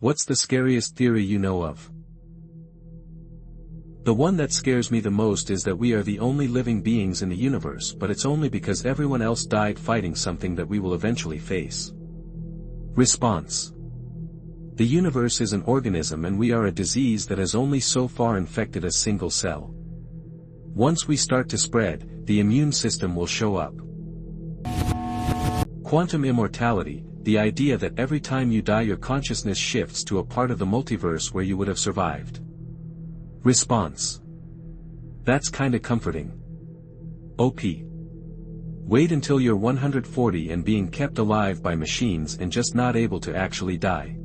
What's the scariest theory you know of? The one that scares me the most is that we are the only living beings in the universe, but it's only because everyone else died fighting something that we will eventually face. Response: the universe is an organism and we are a disease that has only so far infected a single cell. Once we start to spread, the immune system will show up. Quantum immortality, the idea that every time you die your consciousness shifts to a part of the multiverse where you would have survived. Response: that's kinda comforting. OP: wait until you're 140 and being kept alive by machines and just not able to actually die.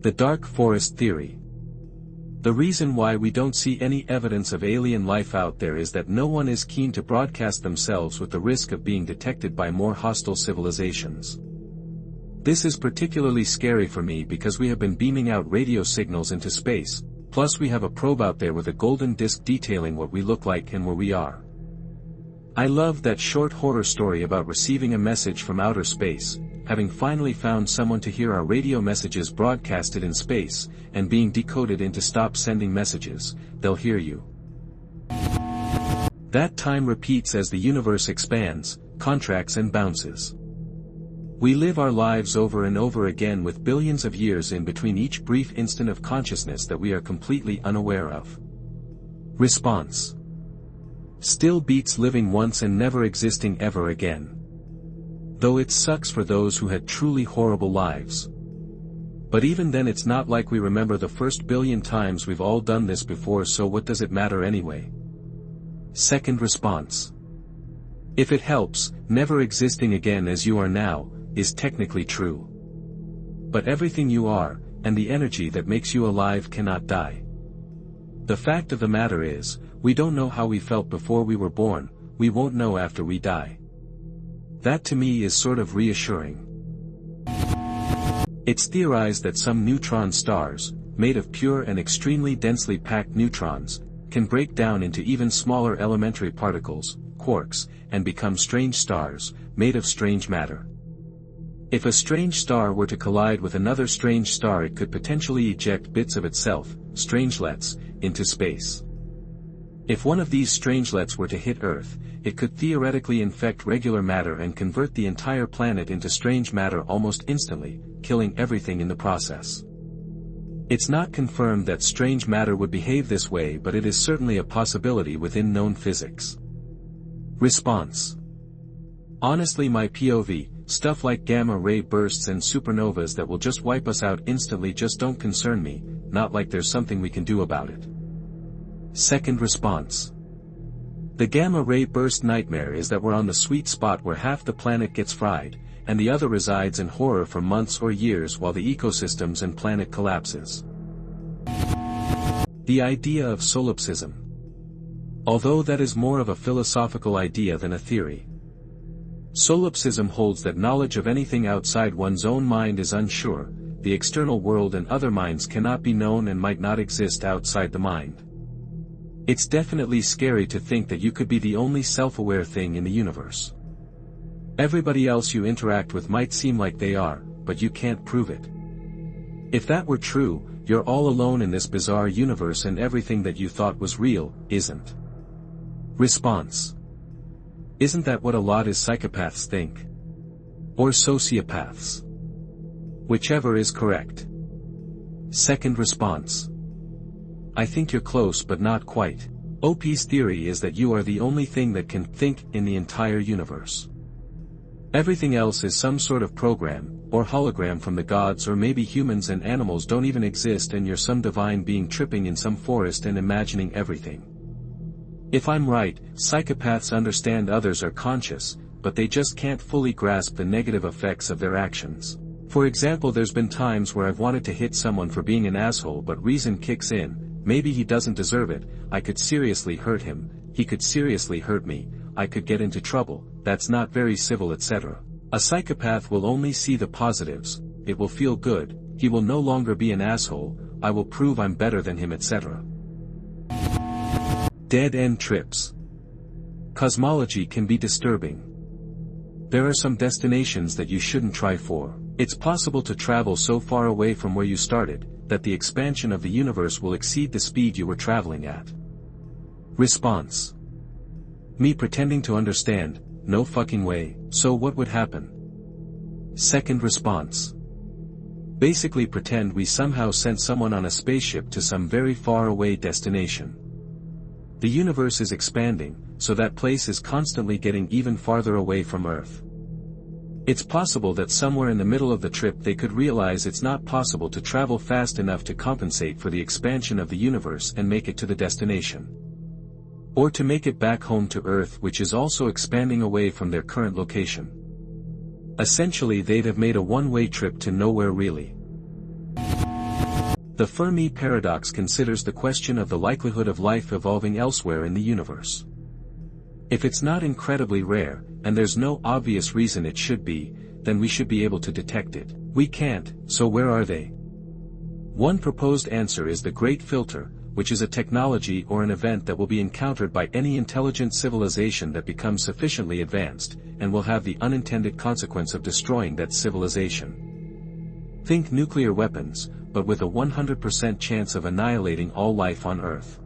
The dark forest theory. The reason why we don't see any evidence of alien life out there is that no one is keen to broadcast themselves with the risk of being detected by more hostile civilizations. This is particularly scary for me because we have been beaming out radio signals into space, plus we have a probe out there with a golden disc detailing what we look like and where we are. I love that short horror story about receiving a message from outer space, having finally found someone to hear our radio messages broadcasted in space, and being decoded into stop sending messages, they'll hear you. That time repeats as the universe expands, contracts and bounces. We live our lives over and over again with billions of years in between each brief instant of consciousness that we are completely unaware of. Response: still beats living once and never existing ever again. Though it sucks for those who had truly horrible lives. But even then it's not like we remember the first billion times we've all done this before, so what does it matter anyway? Second response: if it helps, never existing again as you are now, is technically true. But everything you are, and the energy that makes you alive cannot die. The fact of the matter is, we don't know how we felt before we were born, we won't know after we die. That to me is sort of reassuring. It's theorized that some neutron stars, made of pure and extremely densely packed neutrons, can break down into even smaller elementary particles, quarks, and become strange stars, made of strange matter. If a strange star were to collide with another strange star, it could potentially eject bits of itself, strangelets, into space. If one of these strangelets were to hit Earth, it could theoretically infect regular matter and convert the entire planet into strange matter almost instantly, killing everything in the process. It's not confirmed that strange matter would behave this way, but it is certainly a possibility within known physics. Response: honestly, my POV, stuff like gamma-ray bursts and supernovas that will just wipe us out instantly just don't concern me, not like there's something we can do about it. Second response: the gamma-ray burst nightmare is that we're on the sweet spot where half the planet gets fried, and the other resides in horror for months or years while the ecosystems and planet collapses. The idea of solipsism. Although that is more of a philosophical idea than a theory. Solipsism holds that knowledge of anything outside one's own mind is unsure, the external world and other minds cannot be known and might not exist outside the mind. It's definitely scary to think that you could be the only self-aware thing in the universe. Everybody else you interact with might seem like they are, but you can't prove it. If that were true, you're all alone in this bizarre universe and everything that you thought was real, isn't. Response: isn't that what a lot of psychopaths think? Or sociopaths? Whichever is correct. Second response: I think you're close but not quite. OP's theory is that you are the only thing that can think in the entire universe. Everything else is some sort of program, or hologram from the gods, or maybe humans and animals don't even exist and you're some divine being tripping in some forest and imagining everything. If I'm right, psychopaths understand others are conscious, but they just can't fully grasp the negative effects of their actions. For example, there's been times where I've wanted to hit someone for being an asshole, but reason kicks in. Maybe he doesn't deserve it, I could seriously hurt him, he could seriously hurt me, I could get into trouble, that's not very civil, etc. A psychopath will only see the positives, it will feel good, he will no longer be an asshole, I will prove I'm better than him, etc. Dead-end trips. Cosmology can be disturbing. There are some destinations that you shouldn't try for, It's possible to travel so far away from where you started, that the expansion of the universe will exceed the speed you were traveling at. Response: me pretending to understand, no fucking way, so what would happen? Second response: basically pretend we somehow sent someone on a spaceship to some very far away destination. The universe is expanding, so that place is constantly getting even farther away from Earth. It's possible that somewhere in the middle of the trip they could realize it's not possible to travel fast enough to compensate for the expansion of the universe and make it to the destination. Or to make it back home to Earth, which is also expanding away from their current location. Essentially they'd have made a one-way trip to nowhere really. The Fermi paradox considers the question of the likelihood of life evolving elsewhere in the universe. If it's not incredibly rare, and there's no obvious reason it should be, then we should be able to detect it. We can't, so where are they? One proposed answer is the Great Filter, which is a technology or an event that will be encountered by any intelligent civilization that becomes sufficiently advanced, and will have the unintended consequence of destroying that civilization. Think nuclear weapons, but with a 100% chance of annihilating all life on Earth.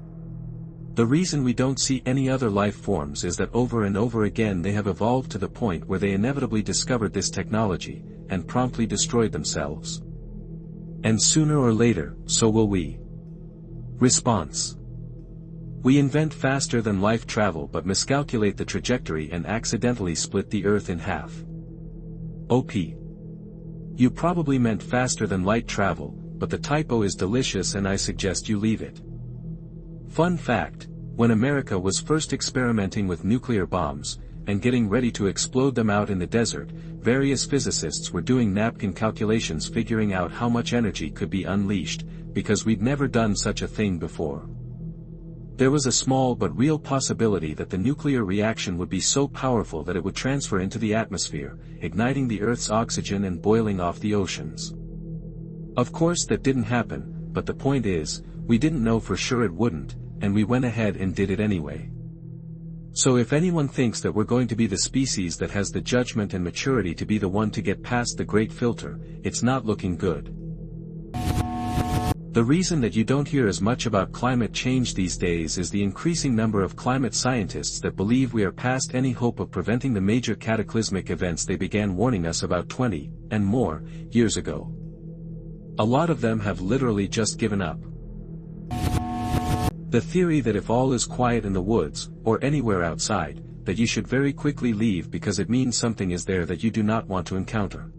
The reason we don't see any other life forms is that over and over again they have evolved to the point where they inevitably discovered this technology, and promptly destroyed themselves. And sooner or later, so will we. Response: we invent faster than life travel but miscalculate the trajectory and accidentally split the Earth in half. OP: you probably meant faster than light travel, but the typo is delicious and I suggest you leave it. Fun fact: when America was first experimenting with nuclear bombs, and getting ready to explode them out in the desert, various physicists were doing napkin calculations figuring out how much energy could be unleashed, because we'd never done such a thing before. There was a small but real possibility that the nuclear reaction would be so powerful that it would transfer into the atmosphere, igniting the Earth's oxygen and boiling off the oceans. Of course that didn't happen, but the point is, we didn't know for sure it wouldn't, and we went ahead and did it anyway. So if anyone thinks that we're going to be the species that has the judgment and maturity to be the one to get past the Great Filter, it's not looking good. The reason that you don't hear as much about climate change these days is the increasing number of climate scientists that believe we are past any hope of preventing the major cataclysmic events they began warning us about 20, and more, years ago. A lot of them have literally just given up. The theory that if all is quiet in the woods, or anywhere outside, that you should very quickly leave because it means something is there that you do not want to encounter.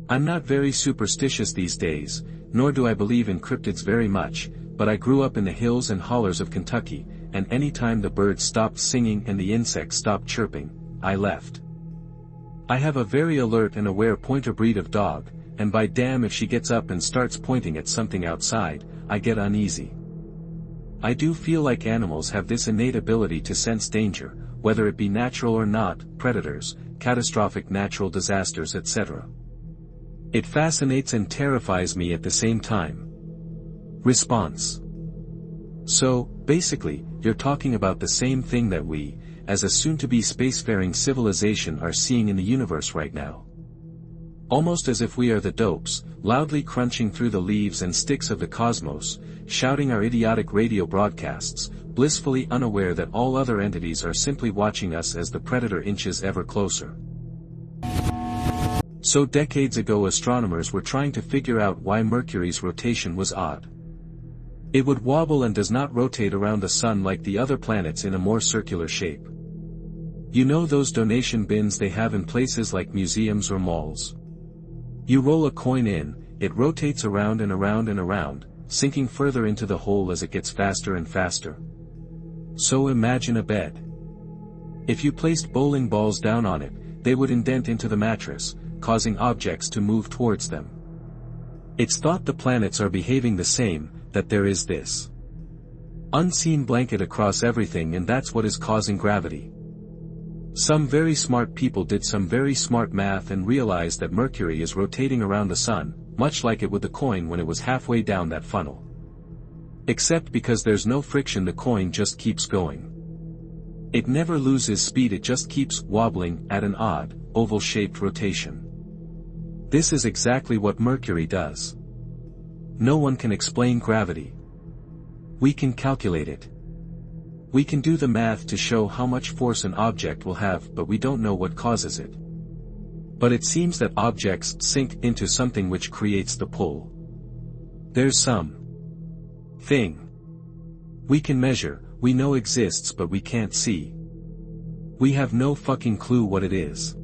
I'm not very superstitious these days, nor do I believe in cryptids very much, but I grew up in the hills and hollers of Kentucky, and any time the birds stopped singing and the insects stopped chirping, I left. I have a very alert and aware pointer breed of dog, and by damn if she gets up and starts pointing at something outside, I get uneasy. I do feel like animals have this innate ability to sense danger, whether it be natural or not, predators, catastrophic natural disasters, etc. It fascinates and terrifies me at the same time. Response: so, basically, you're talking about the same thing that we, as a soon-to-be spacefaring civilization, are seeing in the universe right now. Almost as if we are the dopes, loudly crunching through the leaves and sticks of the cosmos, shouting our idiotic radio broadcasts, blissfully unaware that all other entities are simply watching us as the predator inches ever closer. So decades ago astronomers were trying to figure out why Mercury's rotation was odd. It would wobble and does not rotate around the sun like the other planets in a more circular shape. You know those donation bins they have in places like museums or malls? You roll a coin in, it rotates around and around and around, sinking further into the hole as it gets faster and faster. So imagine a bed. If you placed bowling balls down on it, they would indent into the mattress, causing objects to move towards them. It's thought the planets are behaving the same, that there is this unseen blanket across everything, and that's what is causing gravity. Some very smart people did some very smart math and realized that Mercury is rotating around the sun, much like it would the coin when it was halfway down that funnel. Except because there's no friction, the coin just keeps going. It never loses speed, it just keeps wobbling at an odd, oval-shaped rotation. This is exactly what Mercury does. No one can explain gravity. We can calculate it. We can do the math to show how much force an object will have, but we don't know what causes it. But it seems that objects sink into something which creates the pull. There's some thing we can measure, we know exists but we can't see. We have no fucking clue what it is.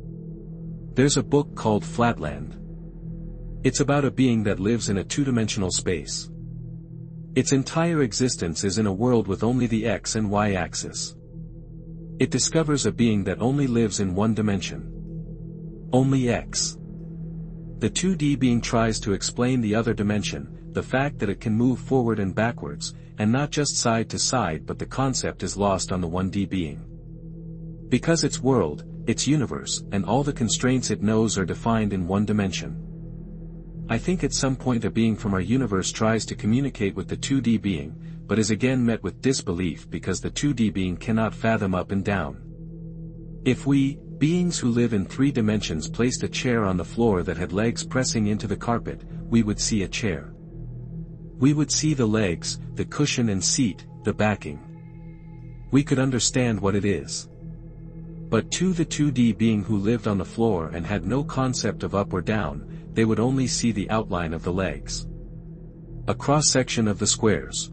There's a book called Flatland. It's about a being that lives in a two-dimensional space. Its entire existence is in a world with only the X and Y axis. It discovers a being that only lives in one dimension. Only X. The 2D being tries to explain the other dimension, the fact that it can move forward and backwards, and not just side to side, but the concept is lost on the 1D being. Because its world, its universe, and all the constraints it knows are defined in one dimension. I think at some point a being from our universe tries to communicate with the 2D being, but is again met with disbelief because the 2D being cannot fathom up and down. If we, beings who live in 3 dimensions, placed a chair on the floor that had legs pressing into the carpet, we would see a chair. We would see the legs, the cushion and seat, the backing. We could understand what it is. But to the 2D being who lived on the floor and had no concept of up or down, they would only see the outline of the legs. A cross-section of the squares.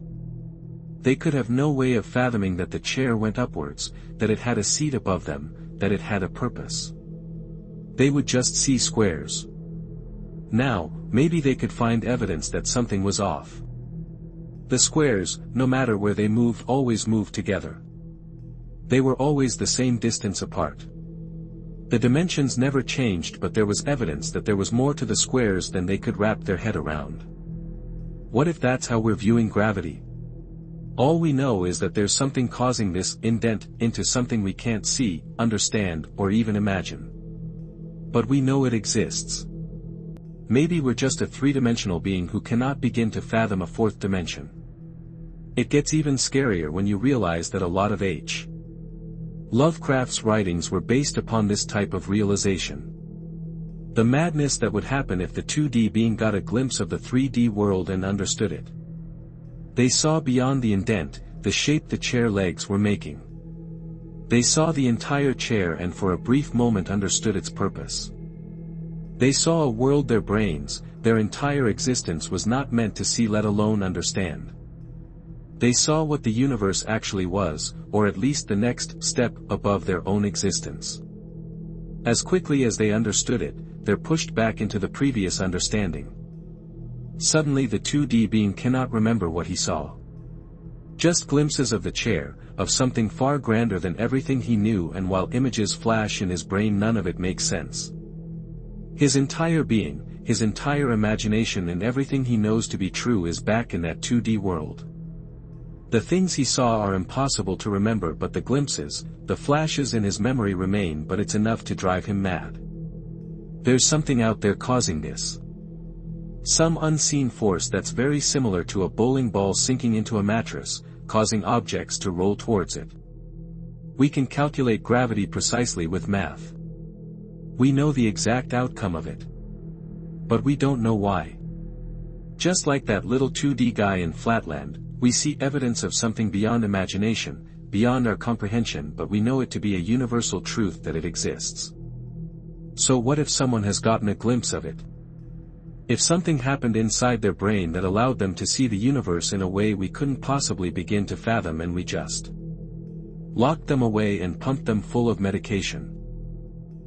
They could have no way of fathoming that the chair went upwards, that it had a seat above them, that it had a purpose. They would just see squares. Now, maybe they could find evidence that something was off. The squares, no matter where they moved, always moved together. They were always the same distance apart. The dimensions never changed, but there was evidence that there was more to the squares than they could wrap their head around. What if that's how we're viewing gravity? All we know is that there's something causing this indent into something we can't see, understand, or even imagine. But we know it exists. Maybe we're just a 3-dimensional being who cannot begin to fathom a 4th dimension. It gets even scarier when you realize that a lot of H. Lovecraft's writings were based upon this type of realization. The madness that would happen if the 2D being got a glimpse of the 3D world and understood it. They saw beyond the indent, the shape the chair legs were making. They saw the entire chair and for a brief moment understood its purpose. They saw a world their brains, their entire existence was not meant to see, let alone understand. They saw what the universe actually was, or at least the next step above their own existence. As quickly as they understood it, they're pushed back into the previous understanding. Suddenly the 2D being cannot remember what he saw. Just glimpses of the chair, of something far grander than everything he knew, and while images flash in his brain, none of it makes sense. His entire being, his entire imagination and everything he knows to be true is back in that 2D world. The things he saw are impossible to remember, but the glimpses, the flashes in his memory remain, but it's enough to drive him mad. There's something out there causing this. Some unseen force that's very similar to a bowling ball sinking into a mattress, causing objects to roll towards it. We can calculate gravity precisely with math. We know the exact outcome of it. But we don't know why. Just like that little 2D guy in Flatland, we see evidence of something beyond imagination, beyond our comprehension, but we know it to be a universal truth that it exists. So what if someone has gotten a glimpse of it? If something happened inside their brain that allowed them to see the universe in a way we couldn't possibly begin to fathom, and we just locked them away and pumped them full of medication?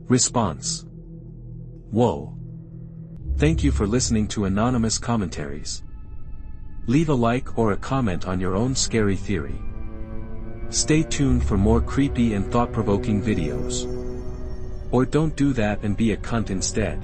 Response: whoa. Thank you for listening to Anonymous Commentaries. Leave a like or a comment on your own scary theory. Stay tuned for more creepy and thought-provoking videos. Or don't do that and be a cunt instead.